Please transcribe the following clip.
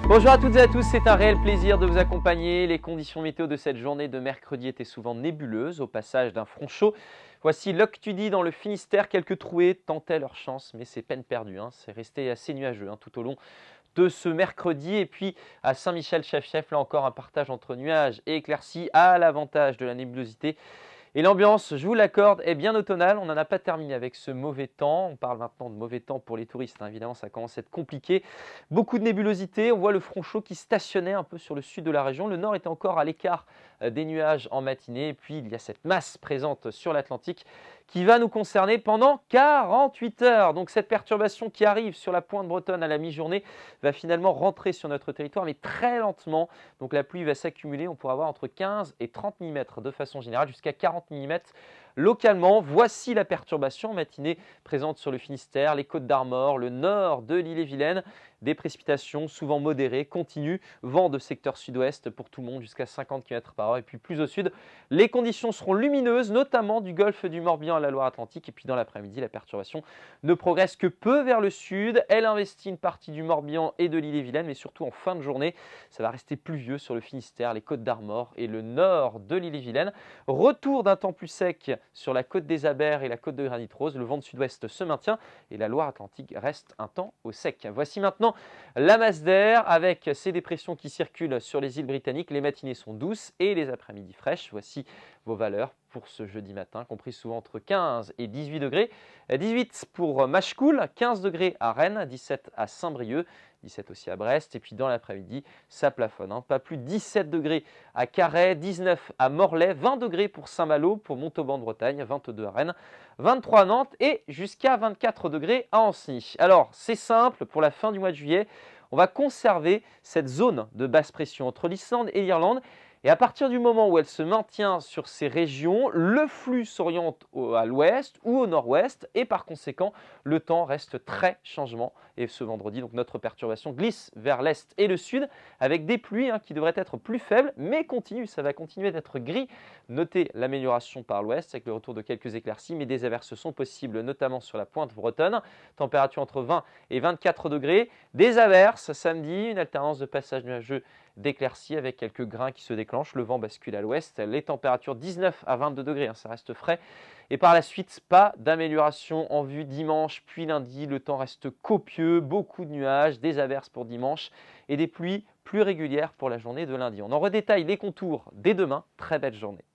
Bonjour à toutes et à tous, c'est un réel plaisir de vous accompagner. Les conditions météo de cette journée de mercredi étaient souvent nébuleuses au passage d'un front chaud. Voici Loctudie dans le Finistère, quelques trouées tentaient leur chance, mais c'est peine perdue. C'est resté assez nuageux tout au long de ce mercredi. Et puis à Saint-Michel-Chef-Chef, là encore un partage entre nuages et éclaircies à l'avantage de la nébulosité. Et l'ambiance, je vous l'accorde, est bien automnale. On n'en a pas terminé avec ce mauvais temps. On parle maintenant de mauvais temps pour les touristes. Évidemment, ça commence à être compliqué. Beaucoup de nébulosité. On voit le front chaud qui stationnait un peu sur le sud de la région. Le nord était encore à l'écart des nuages en matinée. Et puis, il y a cette masse présente sur l'Atlantique qui va nous concerner pendant 48 heures. Donc, cette perturbation qui arrive sur la pointe bretonne à la mi-journée va finalement rentrer sur notre territoire, mais très lentement. Donc, la pluie va s'accumuler. On pourra avoir entre 15 et 30 mm de façon générale, jusqu'à 40 mm localement. Voici la perturbation en matinée présente sur le Finistère, les Côtes-d'Armor, le nord de l'Ille-et-Vilaine. Des précipitations souvent modérées, continues, vent de secteur sud-ouest pour tout le monde jusqu'à 50 km/h. Et puis plus au sud, les conditions seront lumineuses, notamment du golfe du Morbihan à la Loire-Atlantique. Et puis dans l'après-midi, la perturbation ne progresse que peu vers le sud. Elle investit une partie du Morbihan et de l'Ille-et-Vilaine, mais surtout en fin de journée, ça va rester pluvieux sur le Finistère, les Côtes-d'Armor et le nord de l'Ille-et-Vilaine. Retour d'un temps plus sec sur la côte des Abers et la côte de Granit-Rose. Le vent de sud-ouest se maintient et la Loire-Atlantique reste un temps au sec. Voici maintenant la masse d'air avec ces dépressions qui circulent sur les îles britanniques. Les matinées sont douces et les après-midi fraîches. Voici vos valeurs pour ce jeudi matin, compris souvent entre 15 et 18 degrés. 18 pour Machecoul, 15 degrés à Rennes, 17 à Saint-Brieuc, 17 aussi à Brest. Et puis dans l'après-midi, ça plafonne. Pas plus de 17 degrés à Carhaix, 19 à Morlaix, 20 degrés pour Saint-Malo, pour Montauban de Bretagne, 22 à Rennes, 23 à Nantes et jusqu'à 24 degrés à Ancenis. Alors, c'est simple, pour la fin du mois de juillet, on va conserver cette zone de basse pression entre l'Islande et l'Irlande. Et à partir du moment où elle se maintient sur ces régions, le flux s'oriente à l'ouest ou au nord-ouest et par conséquent, le temps reste très changeant. Et ce vendredi, donc notre perturbation glisse vers l'est et le sud avec des pluies qui devraient être plus faibles mais continuent. Ça va continuer d'être gris. Notez l'amélioration par l'ouest avec le retour de quelques éclaircies, mais des averses sont possibles, notamment sur la pointe bretonne. Température entre 20 et 24 degrés. Des averses samedi, une alternance de passage nuageux d'éclaircies avec quelques grains qui se déclenchent. Le vent bascule à l'ouest. Les températures 19 à 22 degrés, ça reste frais. Et par la suite, pas d'amélioration en vue dimanche puis lundi. Le temps reste copieux, beaucoup de nuages, des averses pour dimanche et des pluies plus régulières pour la journée de lundi. On en redétaille les contours dès demain. Très belle journée.